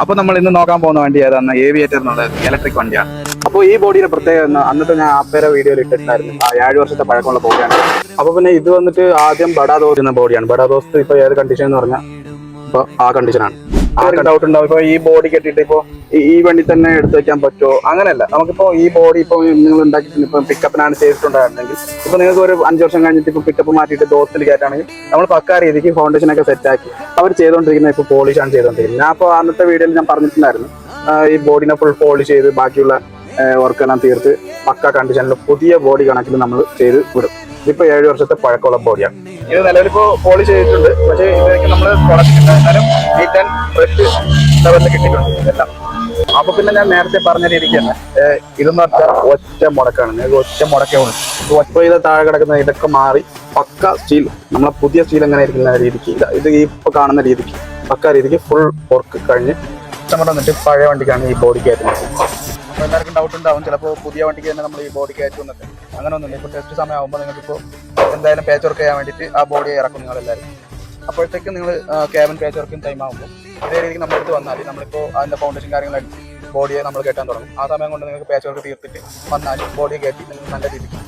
അപ്പൊ നമ്മൾ ഇന്ന് നോക്കാൻ പോകുന്ന വണ്ടി ഏതാണ്? ഏവിയേറ്റർ എന്നുള്ള ഇലക്ട്രിക് വണ്ടിയാണ്. അപ്പോൾ ഈ ബോഡിയുടെ പ്രത്യേകത അന്നത്തെ ഞാൻ ആപ്പേരെ വീഡിയോയിൽ ഇട്ടിട്ടുണ്ടായിരുന്നു. 7 വർഷത്തെ പഴക്കമുള്ള ബോഡിയാണ്. അപ്പൊ പിന്നെ ഇത് വന്നിട്ട് ആദ്യം ബഡാ ദോസ്ത് എന്ന ബോഡിയാണ്. ബഡാ ദോസ്ത് ഇപ്പൊ ഏത് കണ്ടീഷൻ എന്ന് പറഞ്ഞാൽ ഇപ്പൊ ആ കണ്ടീഷനാണ്. ഡൗട്ട് ഉണ്ടാവും ഇപ്പൊ ഈ ബോഡി കെട്ടിയിട്ട് ഇപ്പൊ ഈ വണ്ടി തന്നെ എടുത്തു വെക്കാൻ പറ്റുമോ? അങ്ങനെയല്ല. നമുക്കിപ്പോ ഈ ബോഡി ഇപ്പൊ നിങ്ങൾ ഉണ്ടാക്കിയിട്ടുണ്ട്. ഇപ്പൊ പിക്കപ്പിനാണ് ചെയ്തിട്ടുണ്ടായിരുന്നെങ്കിൽ ഇപ്പൊ നിങ്ങൾക്ക് ഒരു 5 വർഷം കഴിഞ്ഞിട്ട് ഇപ്പൊ പിക്കപ്പ് മാറ്റിയിട്ട് ദോസ്തിൽ കയറ്റാണെങ്കിൽ നമ്മൾ പക്കാ രീതിക്ക് ഫൗണ്ടേഷൻ ഒക്കെ സെറ്റ് ആക്കി അവർ ചെയ്തുകൊണ്ടിരിക്കുന്നത് ഇപ്പൊ പോളിഷാണ് ചെയ്തുകൊണ്ടിരിക്കുന്നത്. ഞാൻ അപ്പോൾ അന്നത്തെ വീഡിയോയിൽ ഞാൻ പറഞ്ഞിട്ടുണ്ടായിരുന്നു ഈ ബോഡിനെ ഫുൾ പോളിഷ് ചെയ്ത് ബാക്കിയുള്ള വർക്കെല്ലാം തീർത്ത് പക്ക കണ്ടീഷനിൽ പുതിയ ബോഡി കണക്കിൽ നമ്മൾ ചെയ്ത് വിടും. ഇതിപ്പോ 7 വർഷത്തെ പഴക്കമുള്ള ബോഡിയാണ്. ഇത് നിലവിലിപ്പോ പോളിഷ് ചെയ്തിട്ടുണ്ട്. പക്ഷേ ഇതിലേക്ക് നമ്മൾ എന്നാലും നീറ്റ് ആൻഡ് ഫ്രഷ് ലെവലിൽ കിട്ടിയിട്ടുണ്ട് എല്ലാം. അപ്പൊ പിന്നെ ഞാൻ നേരത്തെ പറഞ്ഞ രീതിക്ക് തന്നെ ഇതെന്ന് പറഞ്ഞാൽ ഒറ്റ മുടക്കാണ്. നിങ്ങൾക്ക് ഒറ്റ മുടക്കേ ഉള്ളൂ. ഒറ്റ ചെയ്ത താഴെ കിടക്കുന്ന ഇതൊക്കെ മാറി പക്ക സ്റ്റീൽ, നമ്മളെ പുതിയ സ്റ്റീൽ എങ്ങനെ ഇരിക്കുന്ന രീതിക്ക് ഇത് ഇപ്പൊ കാണുന്ന രീതിക്ക് പക്ക രീതിക്ക് ഫുൾ വർക്ക് കഴിഞ്ഞ് കസ്റ്റമർ വന്നിട്ട് പഴയ വണ്ടിക്കാണ് ഈ ബോഡി കയറ്റുന്നത്. അപ്പോൾ എല്ലാവർക്കും ഡൗട്ട് ഉണ്ടാവും, ചിലപ്പോൾ പുതിയ വണ്ടിക്ക് തന്നെ നമ്മൾ ഈ ബോഡി കയറ്റുന്നുണ്ട്. അങ്ങനെ ഒന്നുമില്ല. ഇപ്പോൾ ടെസ്റ്റ് സമയമാകുമ്പോൾ നിങ്ങൾക്കിപ്പോൾ എന്തായാലും പേച്ച് വർക്ക് ചെയ്യാൻ വേണ്ടിയിട്ട് ആ ബോഡി ഇറക്കും നിങ്ങളെല്ലാവരും. അപ്പോഴത്തേക്കും നിങ്ങൾ ക്യാബിൻ പേച്ച് വർക്കിന് ടൈം ആകുമ്പോൾ ഇതേ രീതിക്ക് നമ്മുടെ അടുത്ത് വന്നാൽ നമ്മളിപ്പോൾ അതിൻ്റെ ഫൗണ്ടേഷൻ കാര്യങ്ങളടിച്ച് ബോഡിയെ നമ്മൾ കയറ്റാൻ തുടങ്ങും. ആ സമയം കൊണ്ട് നിങ്ങൾക്ക് പേച്ച് വർക്ക് തീർത്തിട്ട് വന്നാൽ ബോഡിയെ കയറ്റി നിങ്ങൾ നല്ല രീതിക്ക്